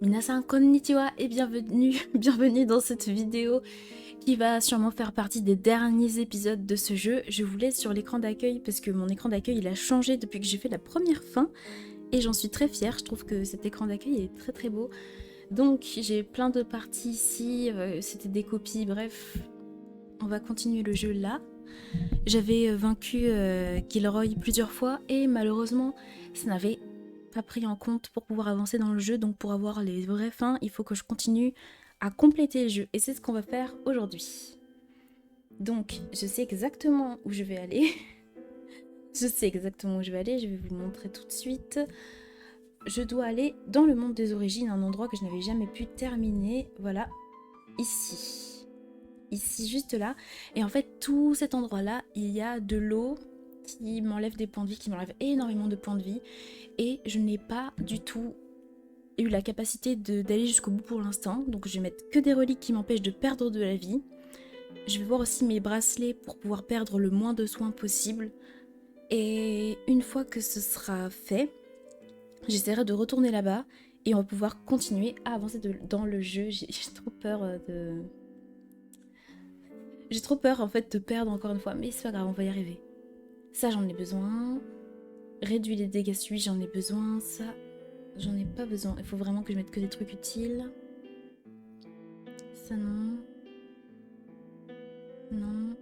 Minasan konnichiwa et bienvenue, bienvenue dans cette vidéo qui va sûrement faire partie des derniers épisodes de ce jeu. Je vous laisse sur l'écran d'accueil parce que mon écran d'accueil il a changé depuis que j'ai fait la première fin et j'en suis très fière. Je trouve que cet écran d'accueil est très très beau. Donc j'ai plein de parties ici, c'était des copies, bref. On va continuer le jeu là. J'avais vaincu Gilroy plusieurs fois et malheureusement ça n'avait pas pris en compte pour pouvoir avancer dans le jeu. Donc pour avoir les vraies fins, il faut que je continue à compléter le jeu. Et c'est ce qu'on va faire aujourd'hui. Donc je sais exactement où je vais aller. Je sais exactement où je vais aller, je vais vous le montrer tout de suite. Je dois aller dans le monde des origines, un endroit que je n'avais jamais pu terminer. Voilà, ici. Ici, juste là. Et en fait, tout cet endroit-là, il y a de l'eau qui m'enlève des points de vie, qui m'enlève énormément de points de vie. Et je n'ai pas du tout eu la capacité d'aller jusqu'au bout pour l'instant. Donc je vais mettre que des reliques qui m'empêchent de perdre de la vie. Je vais voir aussi mes bracelets pour pouvoir perdre le moins de soins possible. Et une fois que ce sera fait, j'essaierai de retourner là-bas et on va pouvoir continuer à avancer dans le jeu. J'ai trop peur de... J'ai trop peur en fait de perdre encore une fois, mais c'est pas grave, on va y arriver. Ça j'en ai besoin. Réduis les dégâts subis, j'en ai besoin. Ça, j'en ai pas besoin. Il faut vraiment que je mette que des trucs utiles. Ça non. Non.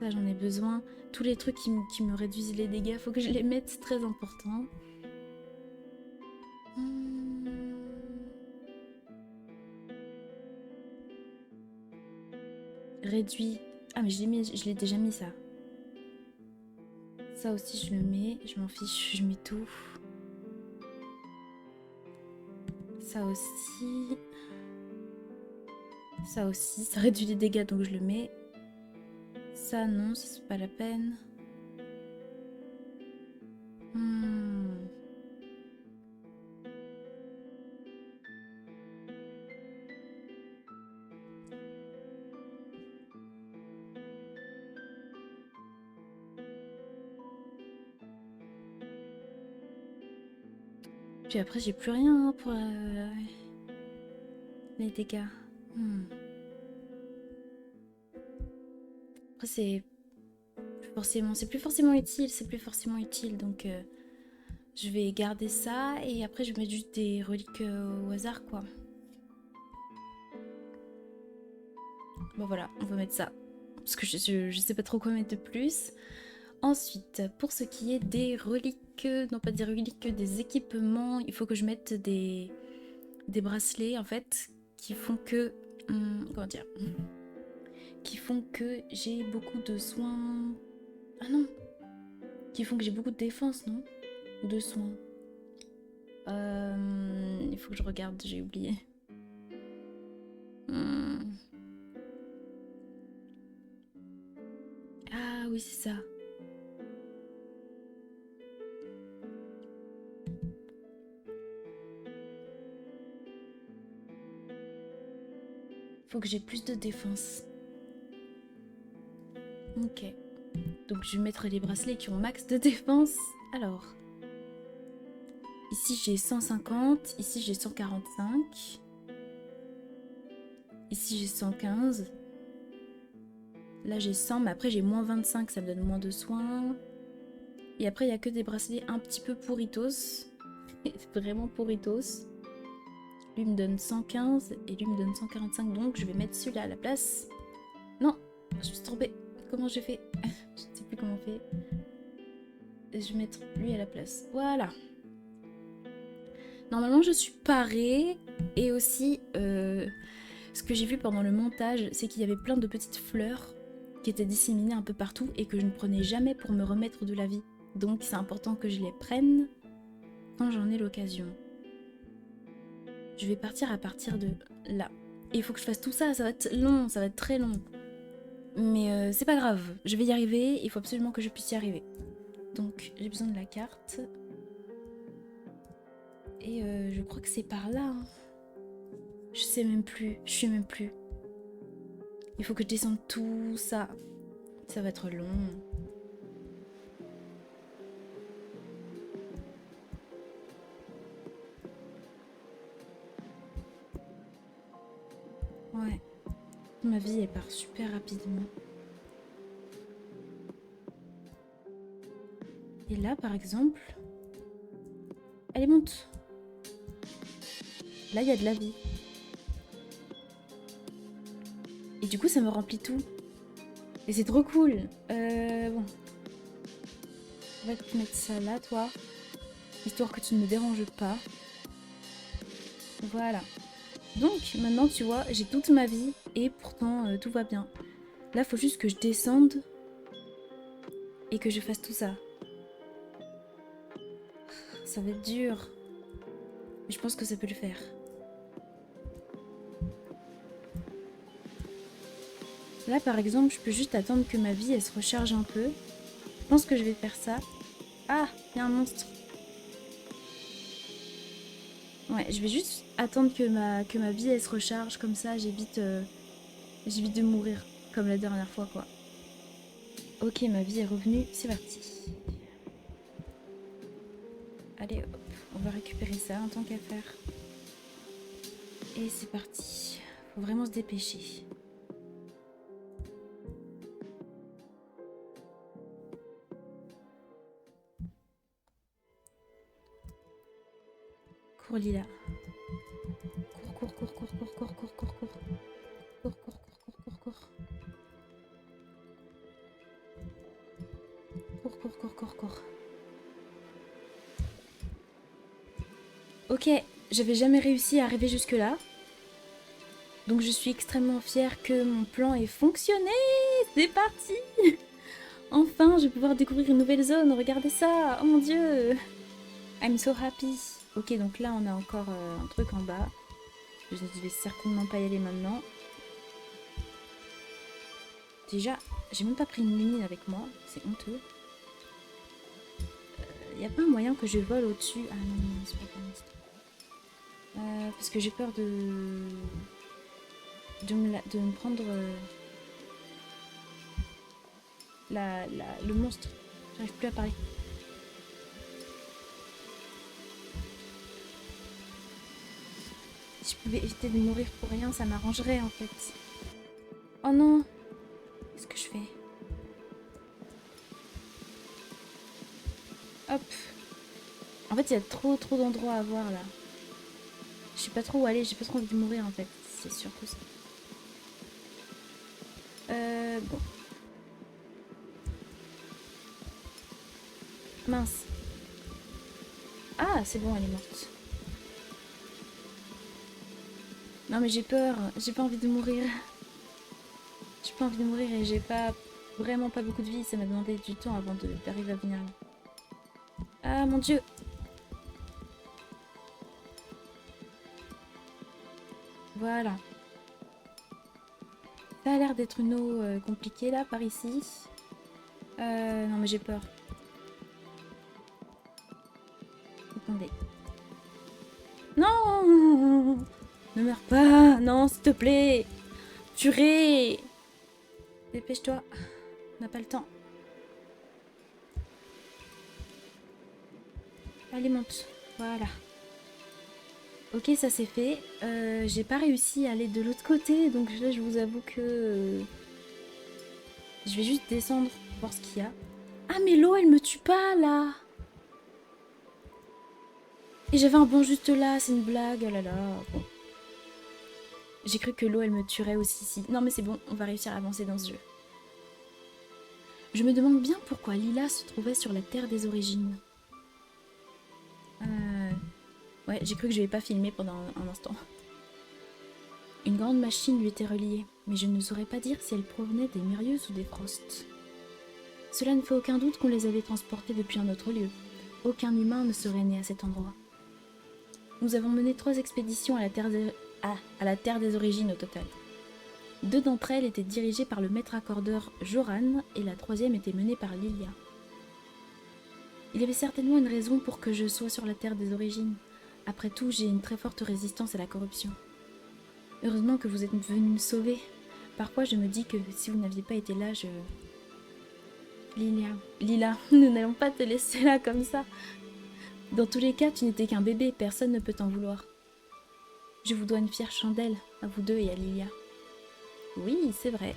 Ça j'en ai besoin. Tous les trucs qui me réduisent les dégâts, faut que je les mette, c'est très important. Réduit. Ah mais je l'ai déjà mis ça. Ça aussi je le mets, je m'en fiche, je mets tout. Ça aussi. Ça aussi, ça réduit les dégâts donc je le mets. Ça non, c'est pas la peine. Puis après j'ai plus rien hein, pour les dégâts. Après c'est plus forcément utile, donc je vais garder ça et après je vais mettre juste des reliques au hasard quoi. Bon voilà, on va mettre ça parce que je sais pas trop quoi mettre de plus. Ensuite, pour ce qui est des reliques, non pas des reliques, des équipements, il faut que je mette des bracelets en fait qui font que comment dire, qui font que j'ai beaucoup de soins. Ah non, qui font que j'ai beaucoup de défense, non? Ou de soins. Il faut que je regarde, j'ai oublié. Ah oui, c'est ça. Faut que j'ai plus de défense. Ok. Donc je vais mettre les bracelets qui ont max de défense. Alors. Ici j'ai 150. Ici j'ai 145. Ici j'ai 115. Là j'ai 100, mais après j'ai moins 25, ça me donne moins de soins. Et après il n'y a que des bracelets un petit peu pourritos. Vraiment pourritos. Lui me donne 115 et lui me donne 145, donc je vais mettre celui-là à la place. Non, je me suis trompée. Comment j'ai fait? Je ne sais plus comment on fait. Je vais mettre lui à la place. Voilà. Normalement je suis parée. Et aussi, ce que j'ai vu pendant le montage, c'est qu'il y avait plein de petites fleurs qui étaient disséminées un peu partout et que je ne prenais jamais pour me remettre de la vie. Donc c'est important que je les prenne quand j'en ai l'occasion. Je vais partir à partir de là. Et il faut que je fasse tout ça, ça va être long, ça va être très long. Mais c'est pas grave, je vais y arriver, il faut absolument que je puisse y arriver. Donc j'ai besoin de la carte. Et je crois que c'est par là. Hein. Je sais même plus, je sais même plus. Il faut que je descende tout ça. Ça va être long. Ouais. Ma vie, elle part super rapidement. Et là, par exemple... Allez, monte. Là, il y a de la vie. Et du coup, ça me remplit tout. Et c'est trop cool. Bon. On va te mettre ça là, toi. Histoire que tu ne me déranges pas. Voilà. Donc, maintenant, tu vois, j'ai toute ma vie. Et pourtant, tout va bien. Là, faut juste que je descende. Et que je fasse tout ça. Ça va être dur. Mais je pense que ça peut le faire. Là, par exemple, je peux juste attendre que ma vie, elle se recharge un peu. Je pense que je vais faire ça. Ah, il y a un monstre. Ouais, je vais juste attendre que ma vie, elle se recharge. Comme ça, j'évite de mourir. Comme la dernière fois, quoi. Ok, ma vie est revenue. C'est parti. Allez, hop. On va récupérer ça en tant qu'à faire. Et c'est parti. Faut vraiment se dépêcher. Cours, Lila. Cours, cours, cours, cours, cours, cours, cours, cours. Cours, cours, cours, cours, cours, cours. Cours, cours, cours, cours, cours. Ok, j'avais jamais réussi à arriver jusque-là. Donc je suis extrêmement fière que mon plan ait fonctionné. C'est parti. Enfin, je vais pouvoir découvrir une nouvelle zone. Regardez ça. Oh mon dieu. I'm so happy. Ok, donc là, on a encore un truc en bas. Je ne vais certainement pas y aller maintenant. Déjà, j'ai même pas pris une mine avec moi. C'est honteux. Y a pas un moyen que je vole au-dessus? Ah non, non, c'est pas pour l'instant. Parce que j'ai peur de me prendre le monstre. J'arrive plus à parler. Si je pouvais éviter de mourir pour rien, ça m'arrangerait en fait. Oh non! Qu'est-ce que je fais? Hop! En fait, il y a trop d'endroits à voir là. Je sais pas trop où aller, j'ai pas trop envie de mourir en fait. C'est surtout ça. Bon. Mince. Ah, c'est bon, elle est morte. Non mais j'ai peur, j'ai pas envie de mourir. J'ai pas envie de mourir et j'ai vraiment pas beaucoup de vie. Ça m'a demandé du temps avant d'arriver à venir. Ah mon dieu! Voilà. Ça a l'air d'être une eau compliquée là, par ici. Non mais j'ai peur. Attendez. Non! Ne meurs pas! Non, s'il te plaît! Purée! Dépêche-toi. On n'a pas le temps. Allez, monte. Voilà. Ok, ça c'est fait. J'ai pas réussi à aller de l'autre côté, donc là je vous avoue que... je vais juste descendre pour voir ce qu'il y a. Ah mais l'eau elle me tue pas là! Et j'avais un banc juste là, c'est une blague, oh là là. Bon. J'ai cru que l'eau elle me tuerait aussi ici. Non mais c'est bon, on va réussir à avancer dans ce jeu. Je me demande bien pourquoi Lila se trouvait sur la Terre des Origines. Ouais, j'ai cru que je n'avais pas filmé pendant un instant. Une grande machine lui était reliée, mais je ne saurais pas dire si elle provenait des Mirius ou des Frost. Cela ne fait aucun doute qu'on les avait transportés depuis un autre lieu. Aucun humain ne serait né à cet endroit. Nous avons mené 3 expéditions à la Terre des Origines au total. 2 d'entre elles étaient dirigées par le maître accordeur Joran et la 3e était menée par Lilia. Il y avait certainement une raison pour que je sois sur la Terre des Origines. Après tout, j'ai une très forte résistance à la corruption. Heureusement que vous êtes venu me sauver. Parfois, je me dis que si vous n'aviez pas été là, Lila, nous n'allons pas te laisser là comme ça. Dans tous les cas, tu n'étais qu'un bébé, personne ne peut t'en vouloir. Je vous dois une fière chandelle, à vous deux et à Lilia. Oui, c'est vrai.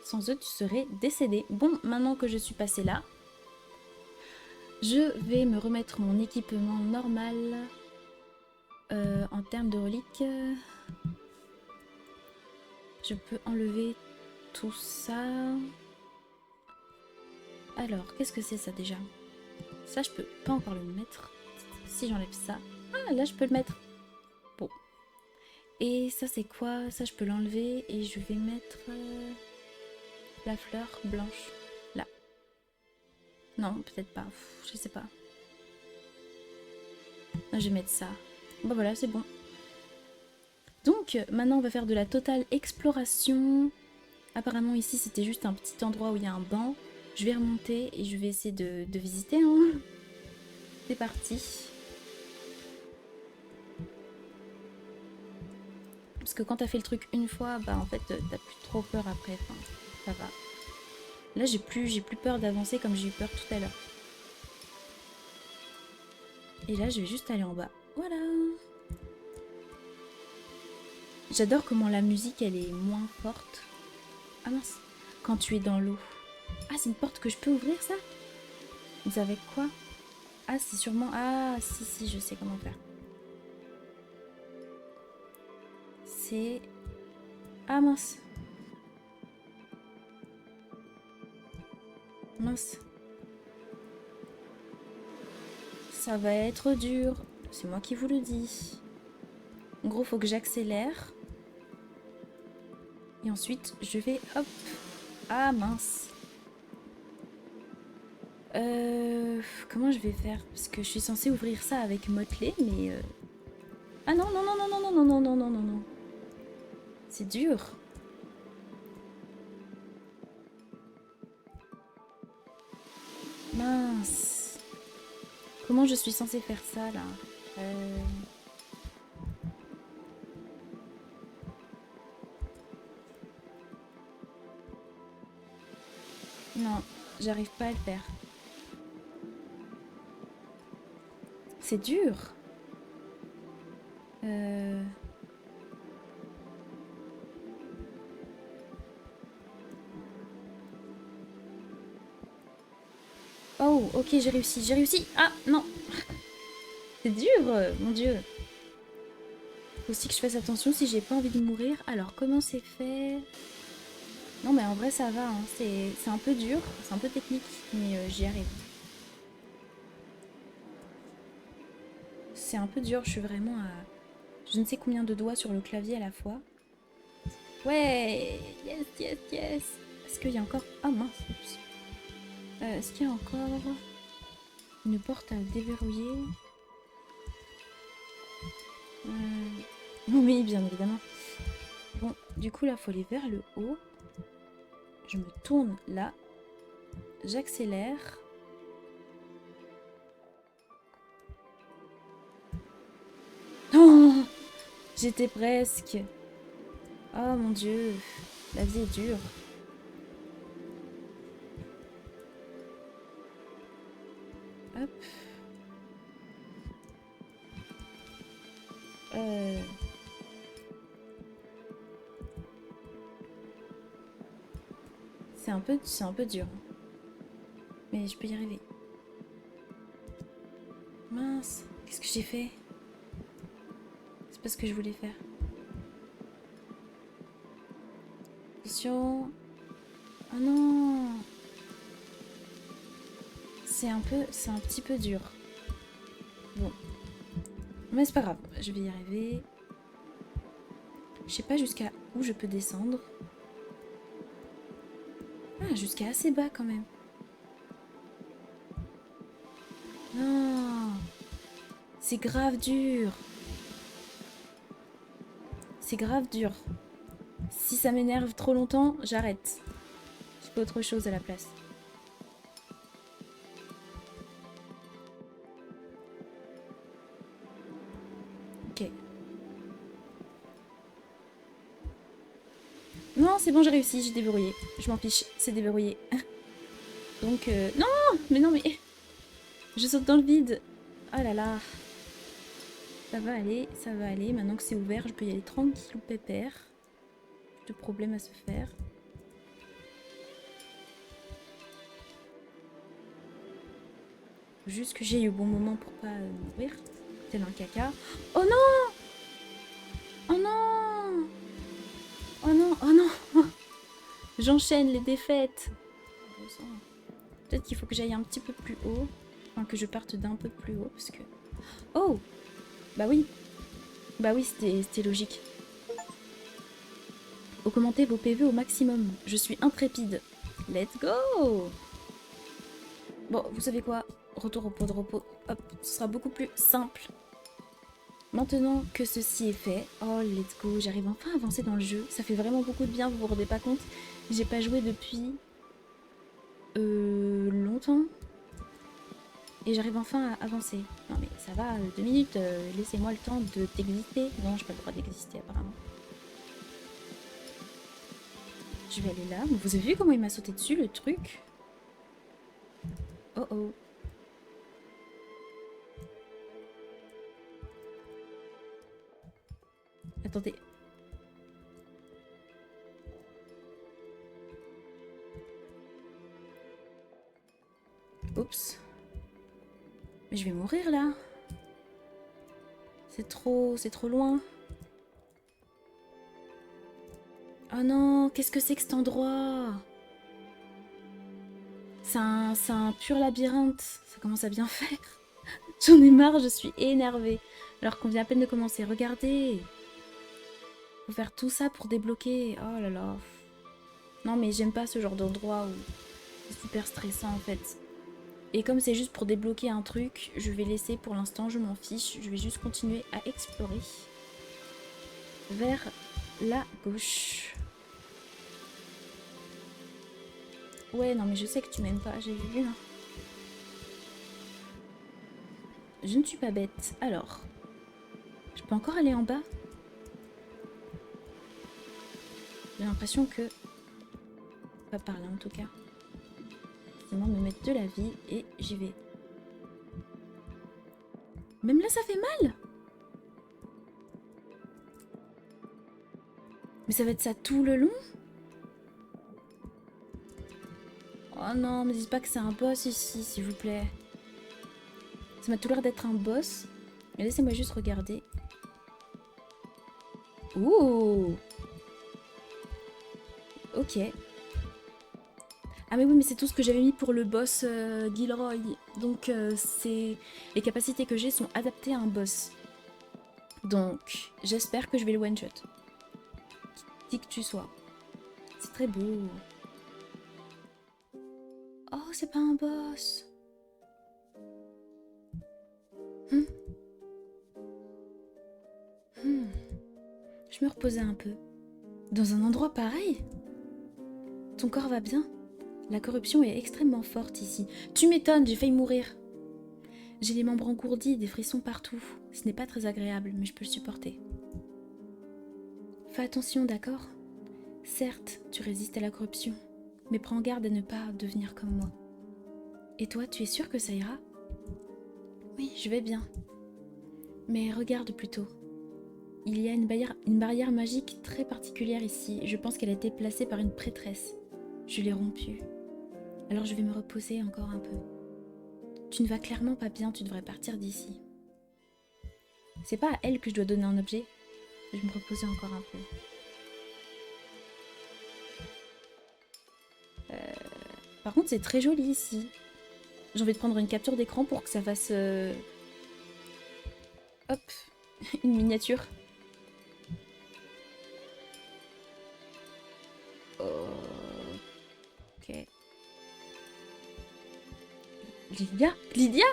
Sans eux, tu serais décédé. Bon, maintenant que je suis passée là, je vais me remettre mon équipement normal en termes de reliques. Je peux enlever tout ça. Alors, qu'est-ce que c'est ça déjà? Ça, je peux pas encore le mettre. Si j'enlève ça. Ah, là, je peux le mettre. Bon. Et ça, c'est quoi? Ça, je peux l'enlever et je vais mettre la fleur blanche. Là. Non, peut-être pas. Je sais pas. Non, je vais mettre ça. Bon, voilà, c'est bon. Donc, maintenant, on va faire de la totale exploration. Apparemment, ici, c'était juste un petit endroit où il y a un banc. Je vais remonter et je vais essayer de visiter. Hein. C'est parti. Parce que quand t'as fait le truc une fois, bah en fait, t'as plus trop peur après. Enfin, ça va. Là, j'ai plus peur d'avancer comme j'ai eu peur tout à l'heure. Et là, je vais juste aller en bas. Voilà. J'adore comment la musique, elle est moins forte. Ah mince. Quand tu es dans l'eau. Ah, c'est une porte que je peux ouvrir, ça? Vous savez quoi? Ah, c'est sûrement... Ah, si, je sais comment faire. C'est... Ah, mince. Mince. Ça va être dur. C'est moi qui vous le dis. En gros, faut que j'accélère. Et ensuite, je vais... Hop. Ah, mince. Comment je vais faire? Parce que je suis censée ouvrir ça avec motelé, mais... Ah non, non, non, non, non, non, non, non, non, non, non. C'est dur. Mince. Comment je suis censée faire ça, là? Non, j'arrive pas à le faire. C'est dur. Oh, ok, j'ai réussi, j'ai réussi. Ah, non. C'est dur, mon Dieu. Faut aussi que je fasse attention si j'ai pas envie de mourir. Alors, comment c'est fait? Non, mais en vrai, ça va. Hein. C'est un peu dur, c'est un peu technique, mais j'y arrive. C'est un peu dur, je suis vraiment à je ne sais combien de doigts sur le clavier à la fois. Ouais, yes, yes, yes. Est-ce qu'il y a encore... Ah mince. Est-ce qu'il y a encore une porte à déverrouiller? Oui, bien évidemment. Bon, du coup là, faut aller vers le haut. Je me tourne là. J'accélère. Oh, j'étais presque. Oh mon Dieu, la vie est dure. Hop. C'est un peu dur. Mais je peux y arriver. Mince, qu'est-ce que j'ai fait? C'est pas ce que je voulais faire. Attention. Oh non. C'est un petit peu dur. Bon. Mais c'est pas grave, je vais y arriver. Je sais pas jusqu'à où je peux descendre. Ah, jusqu'à assez bas quand même. Non. C'est grave dur. C'est grave dur. Si ça m'énerve trop longtemps, j'arrête. Je fais autre chose à la place. Ok. Non, c'est bon, j'ai réussi, j'ai déverrouillé. Je m'en fiche, c'est déverrouillé. Donc, non. Mais non, mais... Je saute dans le vide. Oh là là. Ça va aller, ça va aller. Maintenant que c'est ouvert, je peux y aller tranquille ou pépère. de problème à se faire. Juste que j'ai eu au bon moment pour pas mourir. Tel un caca. Oh non! Oh non! Oh non! Oh non! J'enchaîne les défaites. Peut-être qu'il faut que j'aille un petit peu plus haut. Enfin, que je parte d'un peu plus haut. Parce que... Oh! Bah oui. Bah oui, c'était logique. Augmentez vos PV au maximum. Je suis intrépide. Let's go! Bon, vous savez quoi? Retour au pot de repos. Hop, ce sera beaucoup plus simple. Maintenant que ceci est fait, oh let's go, j'arrive enfin à avancer dans le jeu. Ça fait vraiment beaucoup de bien, vous vous rendez pas compte. J'ai pas joué depuis longtemps. Et j'arrive enfin à avancer. Non mais ça va, 2 minutes, laissez-moi le temps d'exister. Non, j'ai pas le droit d'exister apparemment. Je vais aller là. Vous avez vu comment il m'a sauté dessus le truc? Oh oh. Attendez. Oups. Mais je vais mourir là. C'est trop loin. Oh non, qu'est-ce que c'est que cet endroit? C'est un pur labyrinthe. Ça commence à bien faire. J'en ai marre, je suis énervée. Alors qu'on vient à peine de commencer. Regardez. Faut faire tout ça pour débloquer. Oh là là. Non mais j'aime pas ce genre d'endroit où c'est super stressant en fait. Et comme c'est juste pour débloquer un truc, je vais laisser pour l'instant, je m'en fiche. Je vais juste continuer à explorer. Vers la gauche. Ouais, non mais je sais que tu m'aimes pas, j'ai vu. Hein. Je ne suis pas bête. Alors, je peux encore aller en bas? J'ai l'impression que... Pas par là en tout cas. Sinon me mettre de la vie et j'y vais. Même là ça fait mal. Mais ça va être ça tout le long? Oh non, me dites pas que c'est un boss ici, s'il vous plaît. Ça m'a tout l'air d'être un boss. Mais laissez-moi juste regarder. Ouh! Ok. Ah mais oui, mais c'est tout ce que j'avais mis pour le boss Gilroy. Donc c'est les capacités que j'ai sont adaptées à un boss. Donc j'espère que je vais le one-shot. Qui que tu sois. C'est très beau. Oh, c'est pas un boss. Je me reposais un peu. Dans un endroit pareil? Ton corps va bien? La corruption est extrêmement forte ici. Tu m'étonnes, j'ai failli mourir. J'ai les membres engourdis, des frissons partout. Ce n'est pas très agréable, mais je peux le supporter. Fais attention, d'accord? Certes, tu résistes à la corruption, mais prends garde à ne pas devenir comme moi. Et toi, tu es sûr que ça ira? Oui, je vais bien. Mais regarde plutôt. Il y a une barrière magique très particulière ici. Je pense qu'elle a été placée par une prêtresse. Je l'ai rompue. Alors je vais me reposer encore un peu. Tu ne vas clairement pas bien, tu devrais partir d'ici. C'est pas à elle que je dois donner un objet. Je vais me reposer encore un peu. Par contre, c'est très joli ici. J'ai envie de prendre une capture d'écran pour que ça fasse... Hop, une miniature. Ok. Lydia? Lydia?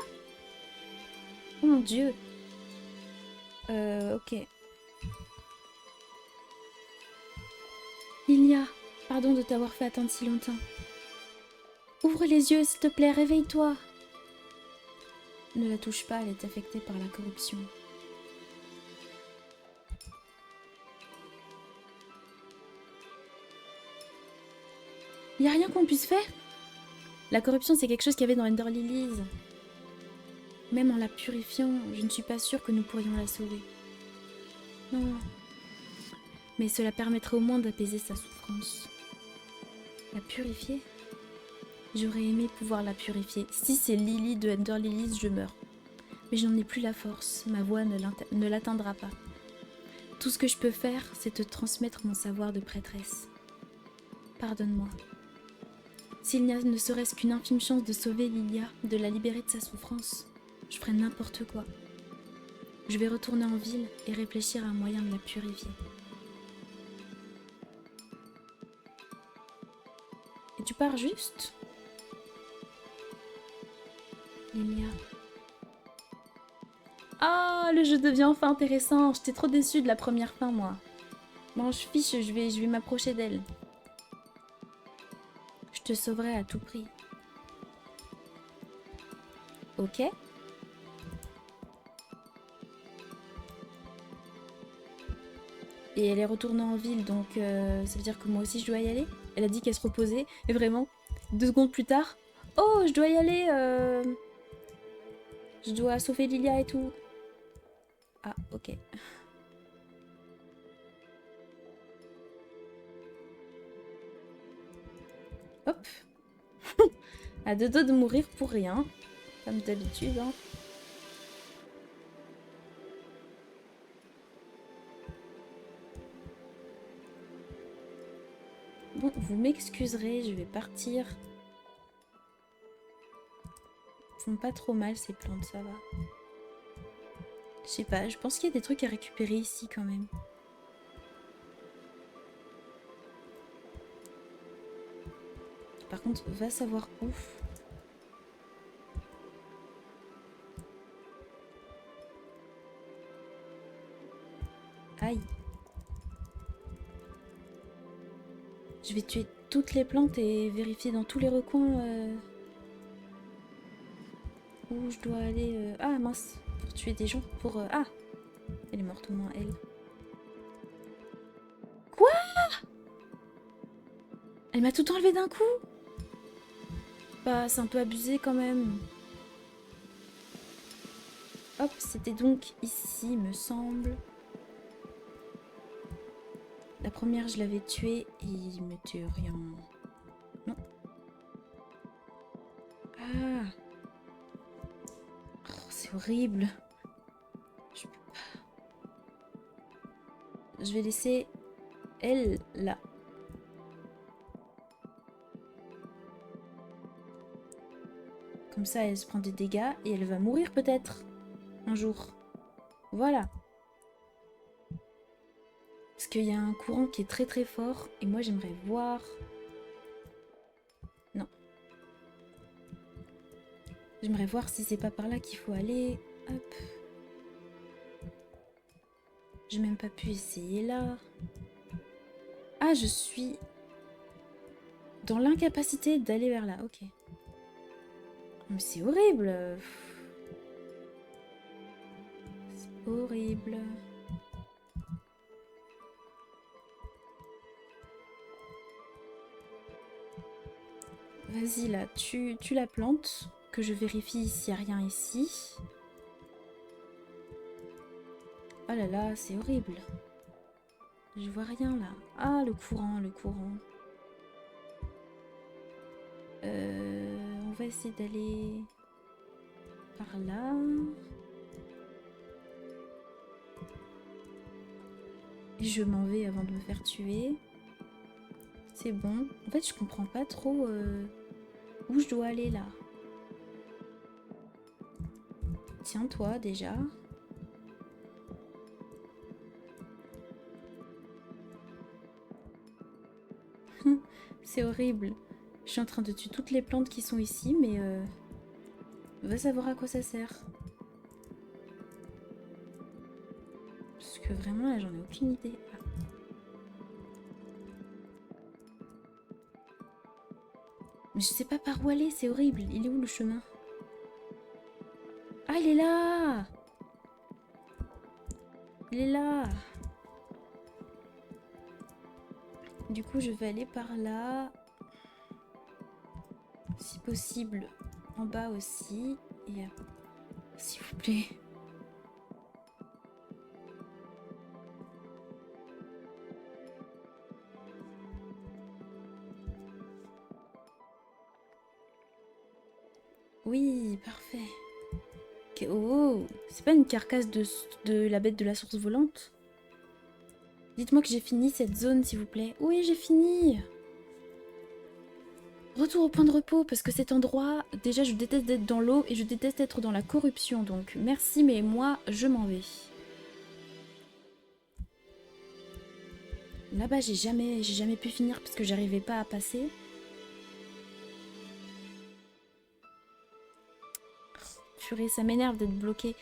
Oh mon dieu. Ok. Lydia, pardon de t'avoir fait attendre si longtemps. Ouvre les yeux, s'il te plaît, réveille-toi. Ne la touche pas, elle est affectée par la corruption. Y a rien qu'on puisse faire? La corruption, c'est quelque chose qu'il y avait dans Ender Lilies. Même en la purifiant, je ne suis pas sûre que nous pourrions la sauver. Non. Mais cela permettrait au moins d'apaiser sa souffrance. La purifier? J'aurais aimé pouvoir la purifier. Si c'est Lily de Ender Lilies, je meurs. Mais j'en ai plus la force, ma voix ne l'atteindra pas. Tout ce que je peux faire, c'est te transmettre mon savoir de prêtresse. Pardonne-moi. S'il n'y a ne serait-ce qu'une infime chance de sauver Lilia, de la libérer de sa souffrance, je ferai n'importe quoi. Je vais retourner en ville et réfléchir à un moyen de la purifier. Et tu pars juste? Lilia. Ah, le jeu devient enfin intéressant. J'étais trop déçue de la première fin, moi. Bon, je fiche, je vais m'approcher d'elle. Je te sauverai à tout prix. Ok. Et elle est retournée en ville, donc ça veut dire que moi aussi je dois y aller. Elle a dit qu'elle se reposait, et vraiment, 2 secondes plus tard, oh, je dois y aller, je dois sauver Lilia et tout. Ah, ok. Hop. À 2 doigts de mourir pour rien, comme d'habitude, hein. Bon, vous m'excuserez, je vais partir. Ils font pas trop mal ces plantes, ça va. Je sais pas, je pense qu'il y a des trucs à récupérer ici quand même. Par contre, va savoir où. Aïe. Je vais tuer toutes les plantes et vérifier dans tous les recoins où je dois aller. Ah mince, pour tuer des gens, pour... Ah, elle est morte au moins, elle. Quoi? Elle m'a tout enlevé d'un coup? Bah, c'est un peu abusé quand même. Hop, c'était donc ici, me semble. La première, je l'avais tuée et il me tue rien. Non. Ah. Oh, c'est horrible. Je peux pas. Je vais laisser elle là. Comme ça, elle se prend des dégâts et elle va mourir peut-être un jour. Voilà. Parce qu'il y a un courant qui est très très fort et moi j'aimerais voir... Non. J'aimerais voir si c'est pas par là qu'il faut aller. Hop. J'ai même pas pu essayer là. Ah, je suis dans l'incapacité d'aller vers là. Ok. Mais c'est horrible. C'est horrible. Vas-y là, tu la plantes. Que je vérifie s'il n'y a rien ici. Oh là là, c'est horrible. Je vois rien là. Ah, le courant, le courant. On va essayer d'aller par là. Et je m'en vais avant de me faire tuer. C'est bon. En fait, je comprends pas trop où je dois aller là. Tiens-toi déjà. C'est horrible. Je suis en train de tuer toutes les plantes qui sont ici, mais va savoir à quoi ça sert. Parce que vraiment là, j'en ai aucune idée. Ah. Mais je sais pas par où aller, c'est horrible. Il est où le chemin? Ah, il est là! Il est là! Du coup, je vais aller par là. Si possible, en bas aussi. Et s'il vous plaît. Oui, parfait. Oh, c'est pas une carcasse de la bête de la source volante? Dites-moi que j'ai fini cette zone, s'il vous plaît. Oui, j'ai fini. Retour au point de repos, parce que cet endroit, déjà, je déteste d'être dans l'eau et je déteste être dans la corruption. Donc, merci, mais moi, je m'en vais. Là-bas, j'ai jamais pu finir parce que j'arrivais pas à passer. Purée, ça m'énerve d'être bloquée.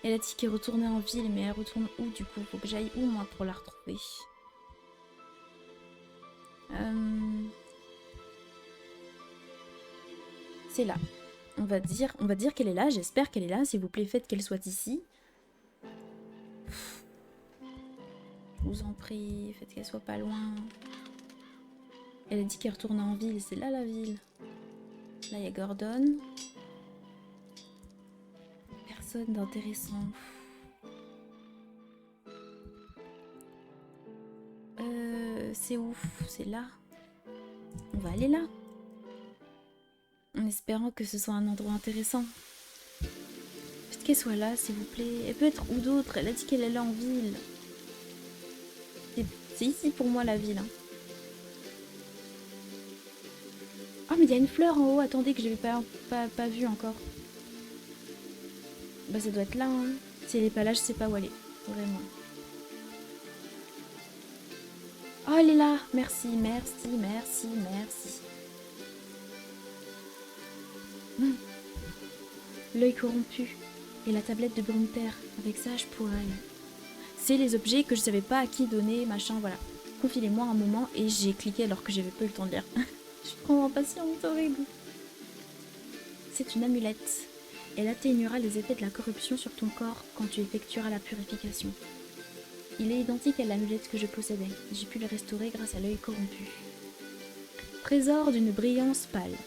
Elle a dit qu'elle retournait en ville, mais elle retourne où du coup? Faut que j'aille où moi pour la retrouver? C'est là. On va dire qu'elle est là. J'espère qu'elle est là. S'il vous plaît, faites qu'elle soit ici. Je vous en prie, faites qu'elle soit pas loin. Elle a dit qu'elle retournait en ville. C'est là la ville. Là, il y a Gordon. Personne d'intéressant. C'est où? C'est là. On va aller là. En espérant que ce soit un endroit intéressant. Faites qu'elle soit là, s'il vous plaît. Elle peut être où d'autre? Elle a dit qu'elle est là en ville. C'est ici pour moi la ville. Hein. Oh, mais il y a une fleur en haut. Attendez, que je n'avais pas vue encore. Bah, ça doit être là. Hein. Si elle est pas là, je sais pas où elle est. Vraiment. Oh, elle est là. Merci, merci, merci, merci. L'œil corrompu. Et la tablette de Brunter. Avec ça, je pourrais... C'est les objets que je savais pas à qui donner, machin, voilà. Confilez-moi un moment et j'ai cliqué alors que j'avais pas eu le temps de lire. Je suis trop impatiente, horrible. C'est une amulette. Elle atténuera les effets de la corruption sur ton corps quand tu effectueras la purification. Il est identique à l'amulette que je possédais. J'ai pu le restaurer grâce à l'œil corrompu. Trésor d'une brillance pâle.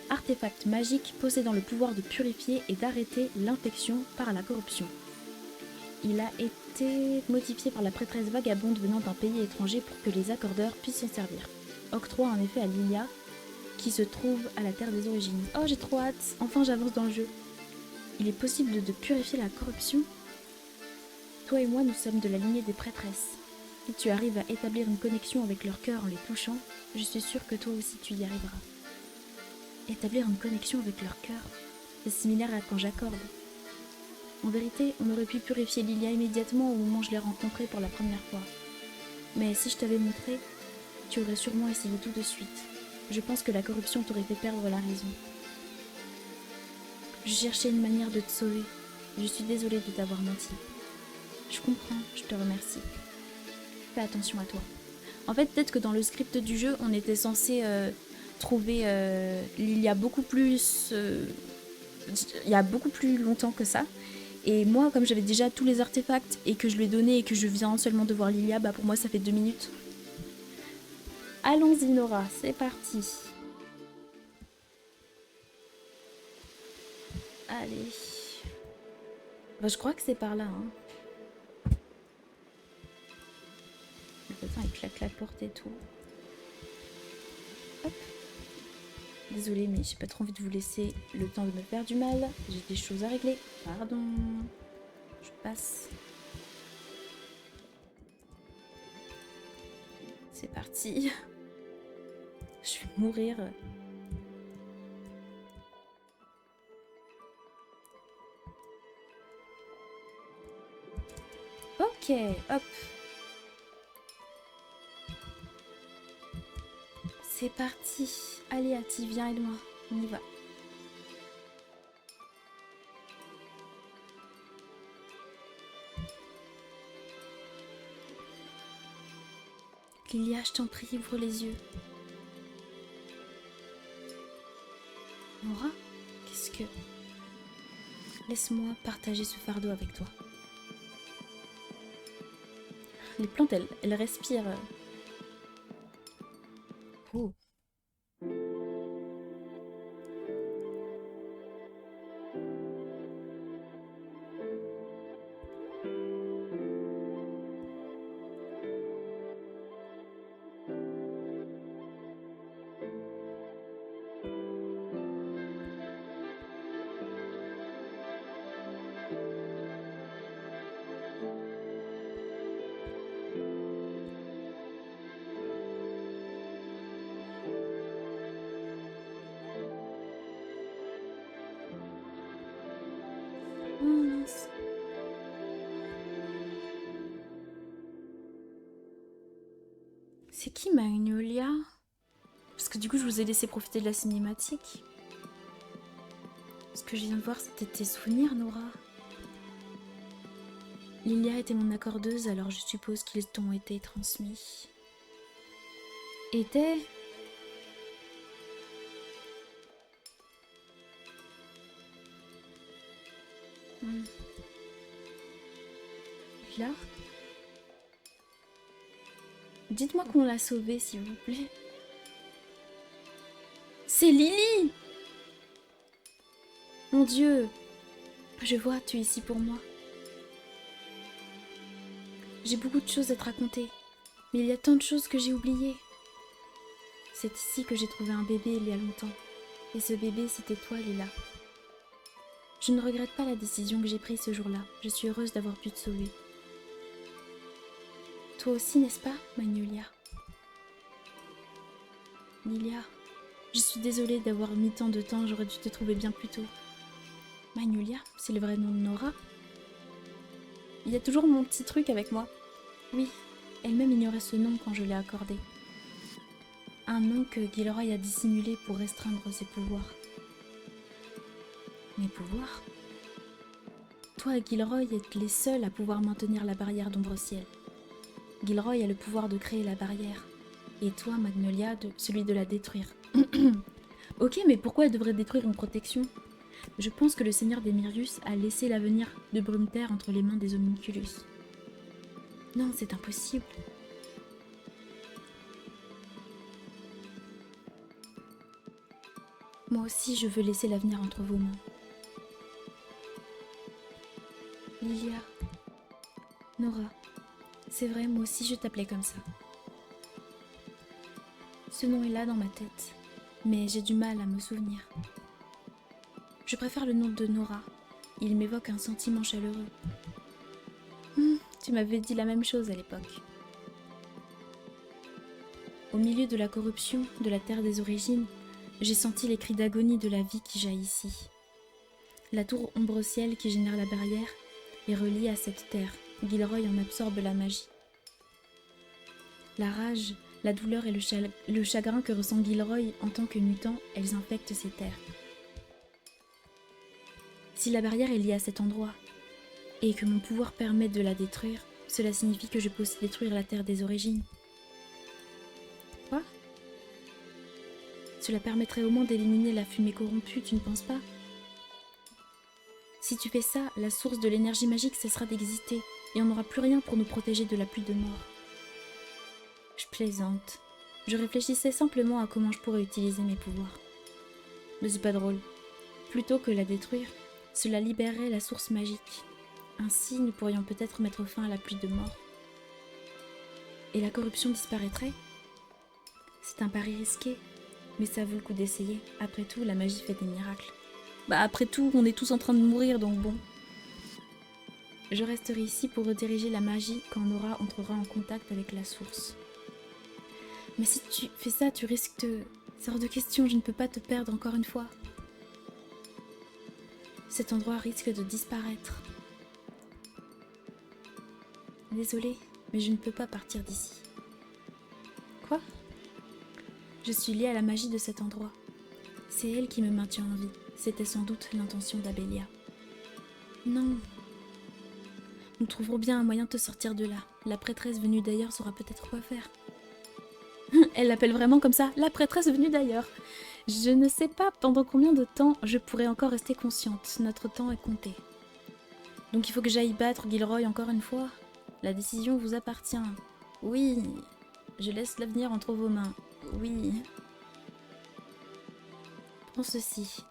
Artefact magique possédant le pouvoir de purifier et d'arrêter l'infection par la corruption. Il a été modifié par la prêtresse vagabonde venant d'un pays étranger pour que les accordeurs puissent s'en servir. Octroie en effet à Lilia, qui se trouve à la terre des origines. Oh, j'ai trop hâte. Enfin, j'avance dans le jeu. Il est possible de purifier la corruption. Toi et moi, nous sommes de la lignée des prêtresses. Si tu arrives à établir une connexion avec leur cœur en les touchant, je suis sûre que toi aussi tu y arriveras. Établir une connexion avec leur cœur, c'est similaire à quand j'accorde. En vérité, on aurait pu purifier Lilia immédiatement au moment où je l'ai rencontrée pour la première fois. Mais si je t'avais montré, tu aurais sûrement essayé tout de suite. Je pense que la corruption t'aurait fait perdre la raison. Je cherchais une manière de te sauver. Je suis désolée de t'avoir menti. Je comprends, je te remercie. Fais attention à toi. En fait, peut-être que dans le script du jeu, on était censé trouver Lilia beaucoup plus... il y a beaucoup plus longtemps que ça. Et moi, comme j'avais déjà tous les artefacts et que je lui ai donné et que je viens seulement de voir Lilia, bah pour moi ça fait 2 minutes. Allons-y Nora, c'est parti. Allez. Bah, je crois que c'est par là. Hein. Attends, il claque la porte et tout. Hop. Désolée, mais j'ai pas trop envie de vous laisser le temps de me faire du mal. J'ai des choses à régler. Pardon. Je passe. C'est parti. Je vais mourir. Ok, hop. C'est parti. Allez, Ati, viens, aide-moi. On y va. Lilia, je t'en prie, ouvre les yeux. Nora, qu'est-ce que... Laisse-moi partager ce fardeau avec toi. Les plantes, elles respirent. Oh. C'est qui Magnolia? Parce que du coup, je vous ai laissé profiter de la cinématique. Ce que je viens de voir, c'était tes souvenirs, Nora. Lilia était mon accordeuse, alors je suppose qu'ils t'ont été transmis. Était... Là. Dites-moi qu'on l'a sauvée, s'il vous plaît. C'est Lily! Mon Dieu! Je vois, tu es ici pour moi. J'ai beaucoup de choses à te raconter, mais il y a tant de choses que j'ai oubliées. C'est ici que j'ai trouvé un bébé il y a longtemps. Et ce bébé, c'était toi, Lila. Je ne regrette pas la décision que j'ai prise ce jour-là. Je suis heureuse d'avoir pu te sauver. Toi aussi, n'est-ce pas, Magnolia? Lilia, je suis désolée d'avoir mis tant de temps, j'aurais dû te trouver bien plus tôt. Magnolia, c'est le vrai nom de Nora? Il y a toujours mon petit truc avec moi. Oui, elle-même ignorait ce nom quand je l'ai accordé. Un nom que Gilroy a dissimulé pour restreindre ses pouvoirs. Mes pouvoirs? Toi et Gilroy êtes les seuls à pouvoir maintenir la barrière d'ombre-ciel. Gilroy a le pouvoir de créer la barrière. Et toi, Magnolia, celui de la détruire. Ok, mais pourquoi elle devrait détruire une protection? Je pense que le seigneur d'Emirius a laissé l'avenir de Brumeterre entre les mains des homunculus. Non, c'est impossible. Moi aussi, je veux laisser l'avenir entre vos mains. Lilia. Nora. C'est vrai, moi aussi je t'appelais comme ça. Ce nom est là dans ma tête, mais j'ai du mal à me souvenir. Je préfère le nom de Nora. Il m'évoque un sentiment chaleureux. Tu m'avais dit la même chose à l'époque. Au milieu de la corruption, de la terre des origines, j'ai senti les cris d'agonie de la vie qui jaillit ici. La tour ombre-ciel qui génère la barrière est reliée à cette terre. Gilroy en absorbe la magie. La rage, la douleur et le chagrin que ressent Gilroy en tant que mutant, elles infectent ces terres. Si la barrière est liée à cet endroit, et que mon pouvoir permet de la détruire, cela signifie que je peux aussi détruire la terre des origines. Quoi? Cela permettrait au moins d'éliminer la fumée corrompue, tu ne penses pas? Si tu fais ça, la source de l'énergie magique cessera d'exister, et on n'aura plus rien pour nous protéger de la pluie de mort. Je plaisante. Je réfléchissais simplement à comment je pourrais utiliser mes pouvoirs. Mais c'est pas drôle. Plutôt que la détruire, cela libérerait la source magique. Ainsi, nous pourrions peut-être mettre fin à la pluie de mort. Et la corruption disparaîtrait? C'est un pari risqué, mais ça vaut le coup d'essayer. Après tout, la magie fait des miracles. Bah après tout, on est tous en train de mourir, donc bon. Je resterai ici pour rediriger la magie quand Nora entrera en contact avec la source. Mais si tu fais ça, tu risques de... C'est hors de question, je ne peux pas te perdre encore une fois. Cet endroit risque de disparaître. Désolée, mais je ne peux pas partir d'ici. Quoi? Je suis liée à la magie de cet endroit. C'est elle qui me maintient en vie. C'était sans doute l'intention d'Abélia. Non. Nous trouverons bien un moyen de te sortir de là. La prêtresse venue d'ailleurs saura peut-être quoi faire. Elle l'appelle vraiment comme ça, la prêtresse venue d'ailleurs. Je ne sais pas pendant combien de temps je pourrai encore rester consciente. Notre temps est compté. Donc il faut que j'aille battre Gilroy encore une fois. La décision vous appartient. Oui, je laisse l'avenir entre vos mains. Oui. Prends ceci.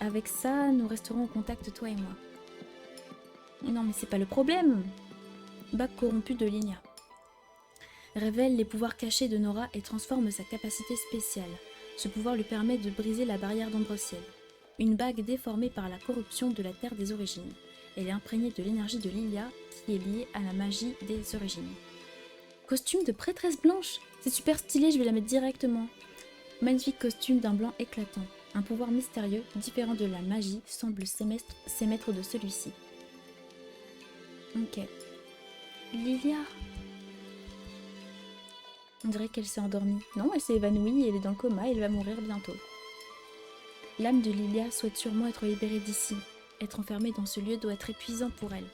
Avec ça, nous resterons en contact, toi et moi. Non, mais c'est pas le problème. Bac corrompu de Lilia. Révèle les pouvoirs cachés de Nora et transforme sa capacité spéciale. Ce pouvoir lui permet de briser la barrière d'ombre-ciel. Une bague déformée par la corruption de la terre des origines. Elle est imprégnée de l'énergie de Lilia qui est liée à la magie des origines. Costume de prêtresse blanche. C'est super stylé, je vais la mettre directement. Magnifique costume d'un blanc éclatant. Un pouvoir mystérieux, différent de la magie, semble s'émettre de celui-ci. Ok. Lilia. On dirait qu'elle s'est endormie. Non, elle s'est évanouie et elle est dans le coma et elle va mourir bientôt. L'âme de Lilia souhaite sûrement être libérée d'ici. Être enfermée dans ce lieu doit être épuisant pour elle.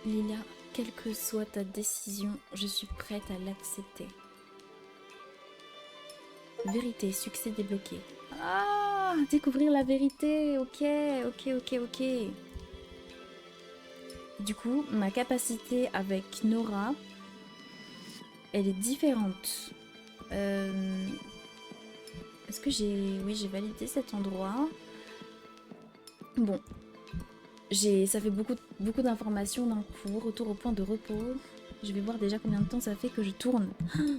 Lilia, quelle que soit ta décision, je suis prête à l'accepter. Vérité, succès débloqué. Ah, découvrir la vérité, ok. Du coup, ma capacité avec Nora, elle est différente. Est-ce que j'ai... Oui, j'ai validé cet endroit. Bon. Ça fait beaucoup d'informations d'un coup. Retour au point de repos. Je vais voir déjà combien de temps ça fait que je tourne.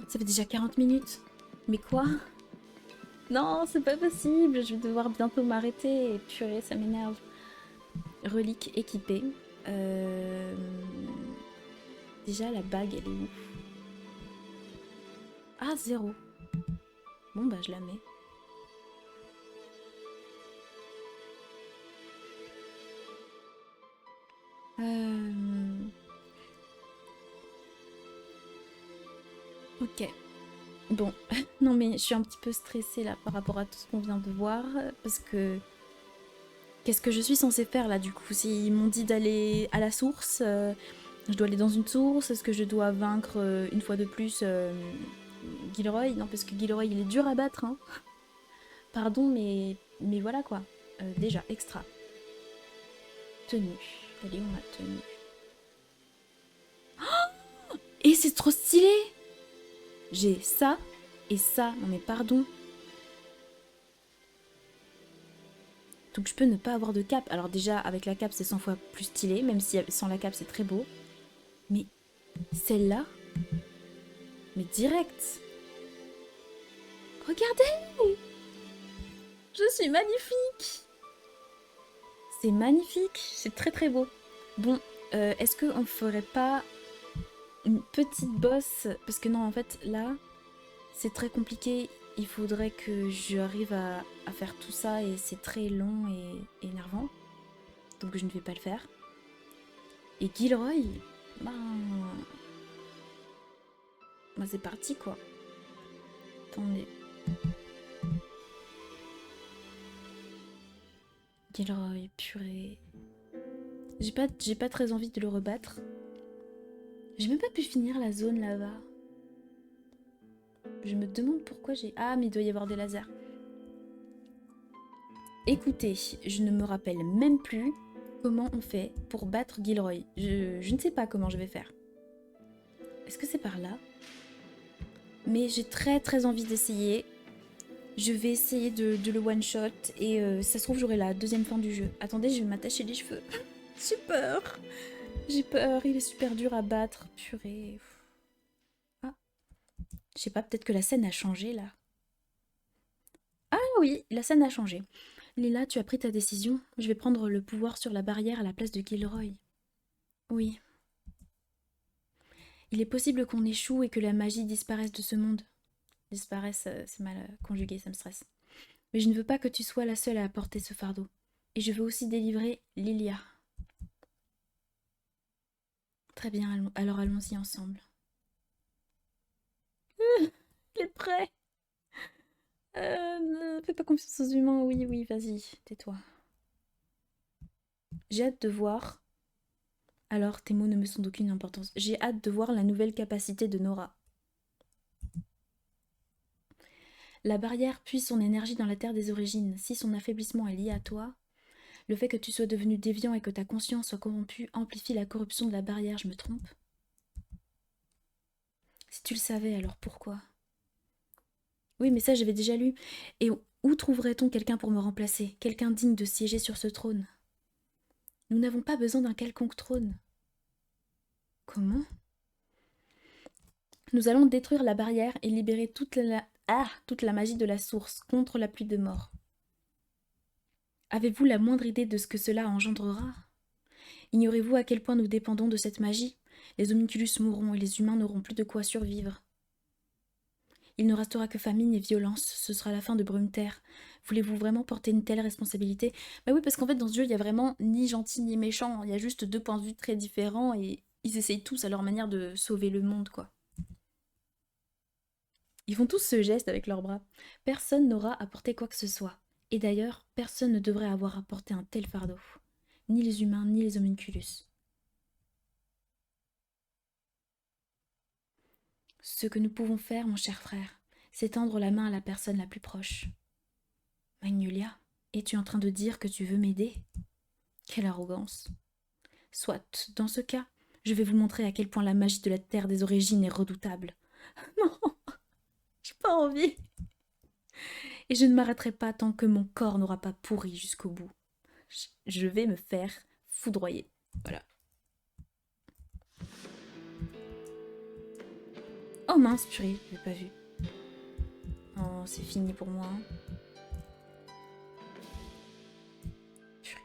Ça fait déjà 40 minutes. Mais quoi? Non, c'est pas possible. Je vais devoir bientôt m'arrêter. Purée, ça m'énerve. Relique équipée. Déjà, la bague, elle est où? Ah, 0. Bon, bah, je la mets. Ok. Bon, non mais je suis un petit peu stressée là par rapport à tout ce qu'on vient de voir parce que qu'est-ce que je suis censée faire là du coup? S'ils m'ont dit d'aller à la source, je dois aller dans une source, est-ce que je dois vaincre une fois de plus Gilroy? Non, parce que Gilroy il est dur à battre, hein. Pardon, mais voilà quoi. Déjà, extra. Tenue. Elle est où ma tenue? Et c'est trop stylé! J'ai ça et ça. Non mais pardon. Donc je peux ne pas avoir de cape. Alors déjà, avec la cape, c'est 100 fois plus stylé, même si sans la cape, c'est très beau. Mais celle-là, mais direct. Regardez! Je suis magnifique! C'est magnifique, c'est très très beau. Bon, est-ce qu'on ferait pas une petite bosse? Parce que non, en fait, là, c'est très compliqué. Il faudrait que j'arrive à faire tout ça et c'est très long et énervant. Donc je ne vais pas le faire. Et Gilroy, ben c'est parti quoi. Attendez. Gilroy, purée. J'ai pas très envie de le rebattre. J'ai même pas pu finir la zone là-bas. Je me demande pourquoi j'ai... Ah, mais il doit y avoir des lasers. Écoutez, je ne me rappelle même plus comment on fait pour battre Gilroy. Je ne sais pas comment je vais faire. Est-ce que c'est par là? Mais j'ai très très envie d'essayer. Je vais essayer de le one-shot et ça se trouve j'aurai la deuxième fin du jeu. Attendez, je vais m'attacher les cheveux. J'ai peur. J'ai peur, il est super dur à battre. Purée. Ah, je sais pas, peut-être que la scène a changé là. Ah oui, la scène a changé. Lila, tu as pris ta décision. Je vais prendre le pouvoir sur la barrière à la place de Gilroy. Oui. Il est possible qu'on échoue et que la magie disparaisse de ce monde. Disparaisse, c'est mal conjugué, ça me stresse. Mais je ne veux pas que tu sois la seule à porter ce fardeau. Et je veux aussi délivrer Lilia. Très bien, alors allons-y ensemble. Il est prêt. Fais pas confiance aux humains, oui, vas-y, tais-toi. J'ai hâte de voir. Alors, tes mots ne me sont d'aucune importance. J'ai hâte de voir la nouvelle capacité de Nora. La barrière puise son énergie dans la terre des origines. Si son affaiblissement est lié à toi, le fait que tu sois devenu déviant et que ta conscience soit corrompue amplifie la corruption de la barrière, je me trompe? Si tu le savais, alors pourquoi? Oui, mais ça, j'avais déjà lu. Et où trouverait-on quelqu'un pour me remplacer? Quelqu'un digne de siéger sur ce trône? Nous n'avons pas besoin d'un quelconque trône. Comment? Nous allons détruire la barrière et libérer toute la magie de la source contre la pluie de mort. Avez-vous la moindre idée de ce que cela engendrera? Ignorez-vous à quel point nous dépendons de cette magie? Les homunculus mourront et les humains n'auront plus de quoi survivre. Il ne restera que famine et violence, ce sera la fin de Brume-Terre. Voulez-vous vraiment porter une telle responsabilité? Bah oui, parce qu'en fait, dans ce jeu, il y a vraiment ni gentil ni méchant, il y a juste deux points de vue très différents et Ils essayent tous à leur manière de sauver le monde, quoi. Ils font tous ce geste avec leurs bras. Personne n'aura à porter quoi que ce soit. Et d'ailleurs, personne ne devrait avoir à porter un tel fardeau. Ni les humains, ni les homunculus. Ce que nous pouvons faire, mon cher frère, c'est tendre la main à la personne la plus proche. Magnolia, es-tu en train de dire que tu veux m'aider? Quelle arrogance. Soit, dans ce cas, je vais vous montrer à quel point la magie de la Terre des Origines est redoutable. Non, j'ai pas envie. Et je ne m'arrêterai pas tant que mon corps n'aura pas pourri jusqu'au bout. Je vais me faire foudroyer. Voilà. Oh mince, purée, je l'ai pas vu. Oh, c'est fini pour moi. Purée.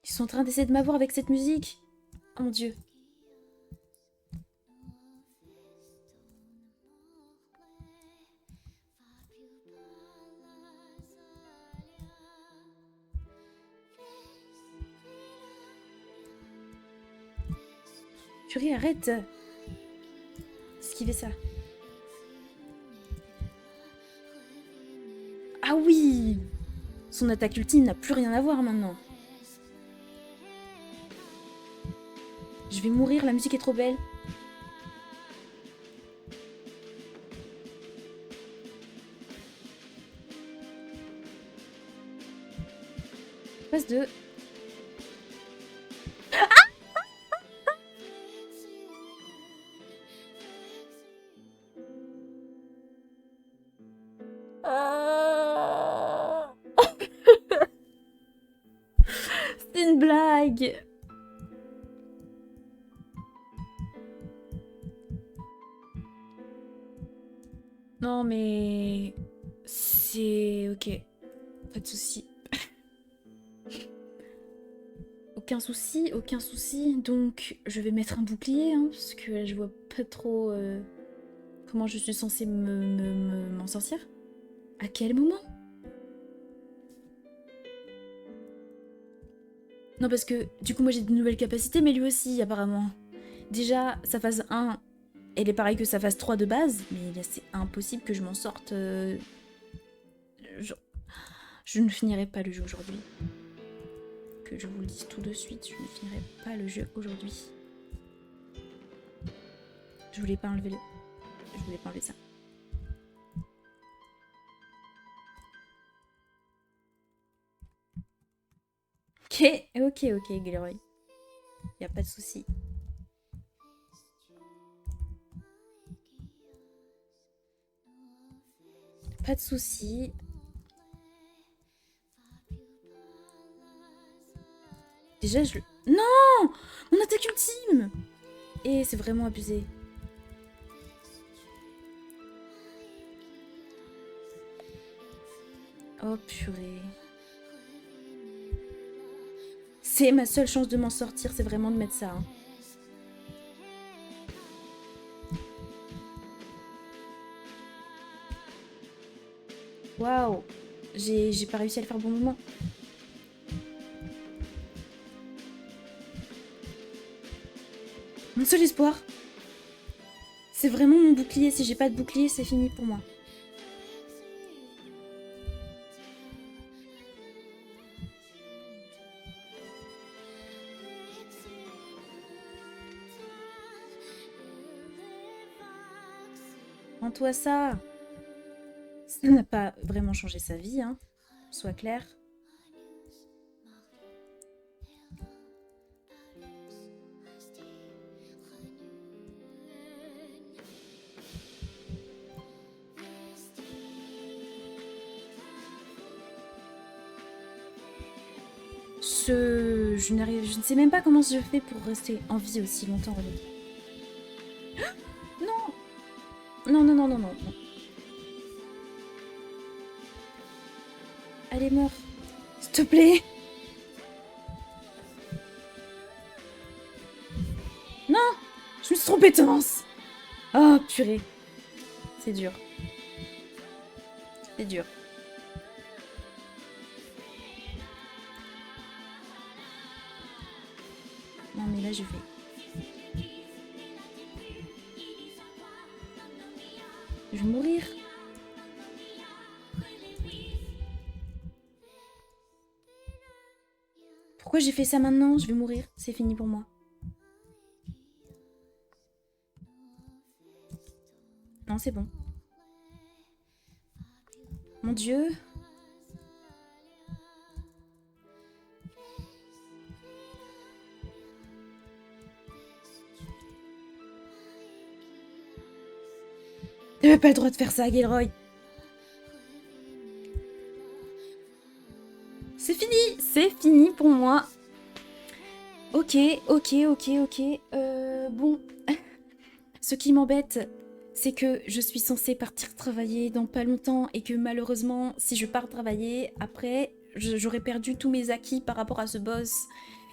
Ils sont en train d'essayer de m'avoir avec cette musique. Oh mon Dieu. Purée, arrête. Esquivez ça. Ah oui! Son attaque ultime n'a plus rien à voir maintenant. Je vais mourir, la musique est trop belle. Passe de... C'est une blague. Non mais... C'est... Ok. Pas de souci. Aucun souci, aucun souci. Donc, je vais mettre un bouclier, hein, parce que je vois pas trop comment je suis censée m'en sortir. À quel moment? Non, parce que du coup, moi j'ai de nouvelles capacités, mais lui aussi, apparemment. Déjà, sa phase 1, elle est pareille que sa phase 3 de base, mais là, c'est impossible que je m'en sorte. Je ne finirai pas le jeu aujourd'hui. Que je vous le dise tout de suite, je ne finirai pas le jeu aujourd'hui. Je voulais pas enlever Je voulais pas enlever ça. Ok, Gilroy. Y a pas de souci. Pas de souci. Déjà, je... Non! Mon attaque ultime! Et c'est vraiment abusé. Oh purée. C'est ma seule chance de m'en sortir, c'est vraiment de mettre ça. Hein. Waouh! J'ai pas réussi à le faire au bon moment. Mon seul espoir, c'est vraiment mon bouclier. Si j'ai pas de bouclier, c'est fini pour moi. Prends-toi ça. Ça n'a pas vraiment changé sa vie, hein. Sois clair. Je ne sais même pas comment je fais pour rester en vie aussi longtemps. Non, non, non, non, non, non. Elle est morte. S'il te plaît. Non, je me suis trompée de tense. Oh, purée. C'est dur. C'est dur. Non mais là je vais... Je vais mourir. Pourquoi j'ai fait ça maintenant? Je vais mourir. C'est fini pour moi. Non, c'est bon. Mon Dieu. T'avais pas le droit de faire ça, Gilroy. C'est fini. C'est fini pour moi. Ok. Bon. Ce qui m'embête, c'est que je suis censée partir travailler dans pas longtemps et que malheureusement, si je pars travailler, après, j'aurais perdu tous mes acquis par rapport à ce boss.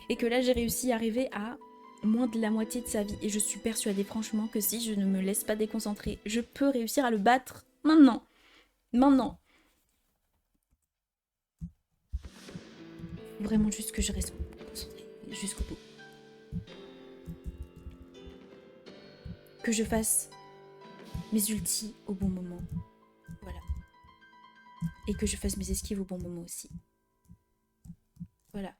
Et que là, j'ai réussi à arriver à moins de la moitié de sa vie. Et je suis persuadée franchement que si je ne me laisse pas déconcentrer, je peux réussir à le battre maintenant. Maintenant. Vraiment juste que je reste concentrée jusqu'au bout. Que je fasse mes ultis au bon moment. Voilà. Et que je fasse mes esquives au bon moment aussi. Voilà.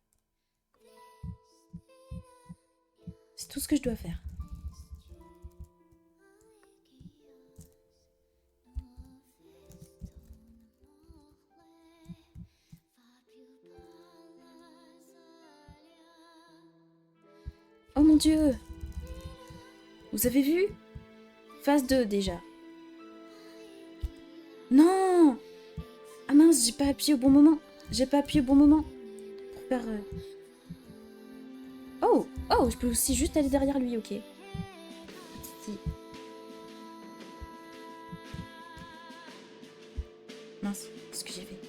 C'est tout ce que je dois faire. Oh mon Dieu! Vous avez vu? Phase 2 déjà. Non! Ah mince, j'ai pas appuyé au bon moment. J'ai pas appuyé au bon moment. Pour faire... Oh! Oh, je peux aussi juste aller derrière lui, ok. Si. Mince, qu'est-ce que j'ai fait?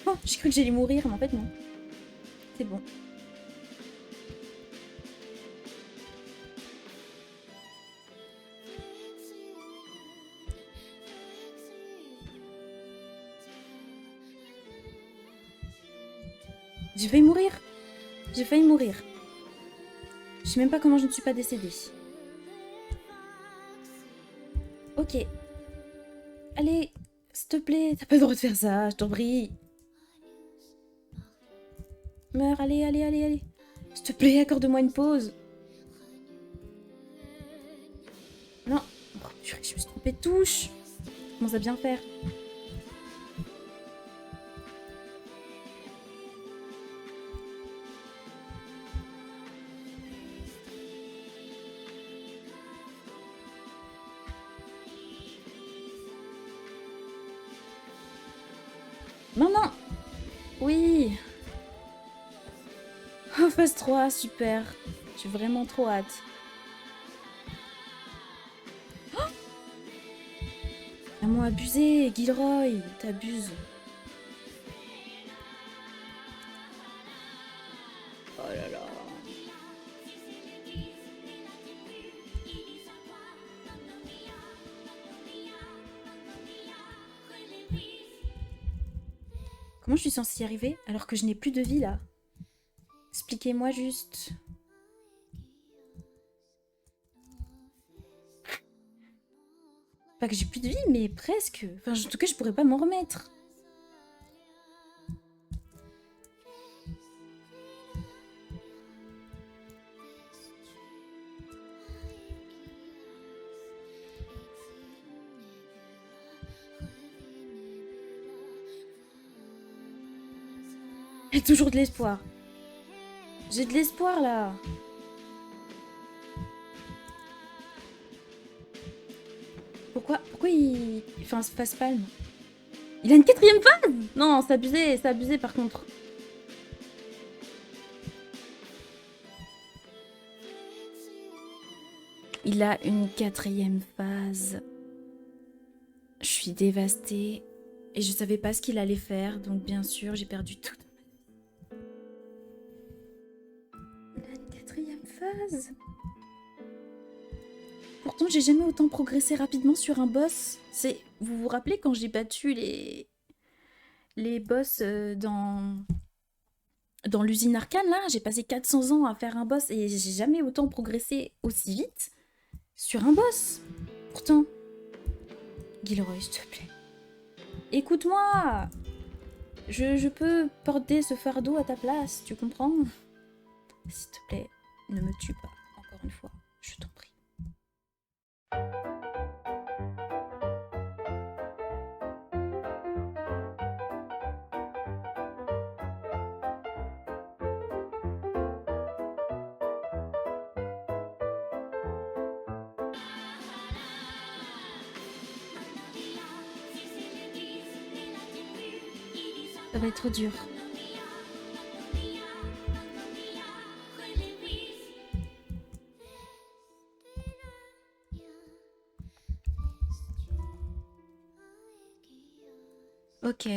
Oh, j'ai cru que j'allais mourir, mais en fait non. C'est bon. J'ai failli mourir. J'ai failli mourir. Je sais même pas comment je ne suis pas décédée. Ok. Allez, s'il te plaît, t'as pas le droit de faire ça, je t'en prie. Meurs, allez. S'il te plaît, accorde-moi une pause. Non. Oh, je me suis trompée de touche. Je commence à bien faire. Non. Oui. Oh, phase 3, super. J'ai vraiment trop hâte. Oh, vraiment abusé, Gilroy. T'abuses. Oh là là. Comment je suis censée y arriver alors que je n'ai plus de vie là? Expliquez-moi juste. Pas que j'ai plus de vie, mais presque. Enfin, en tout cas, je pourrais pas m'en remettre. J'ai toujours de l'espoir. J'ai de l'espoir là. Pourquoi il... Enfin, face palme. Il a une 4e phase. Non, c'est abusé par contre. Il a une 4e phase. Je suis dévastée. Et je savais pas ce qu'il allait faire, donc bien sûr, j'ai perdu tout. Il a une 4e phase. Pourtant, j'ai jamais autant progressé rapidement sur un boss. Vous vous rappelez quand j'ai battu les boss dans l'usine Arcane, là? J'ai passé 400 ans à faire un boss et j'ai jamais autant progressé aussi vite sur un boss. Pourtant, Gilroy, s'il te plaît. Écoute-moi! Je peux porter ce fardeau à ta place, tu comprends? S'il te plaît, ne me tue pas, encore une fois, je t'en prie. Ça va être dur. Ok,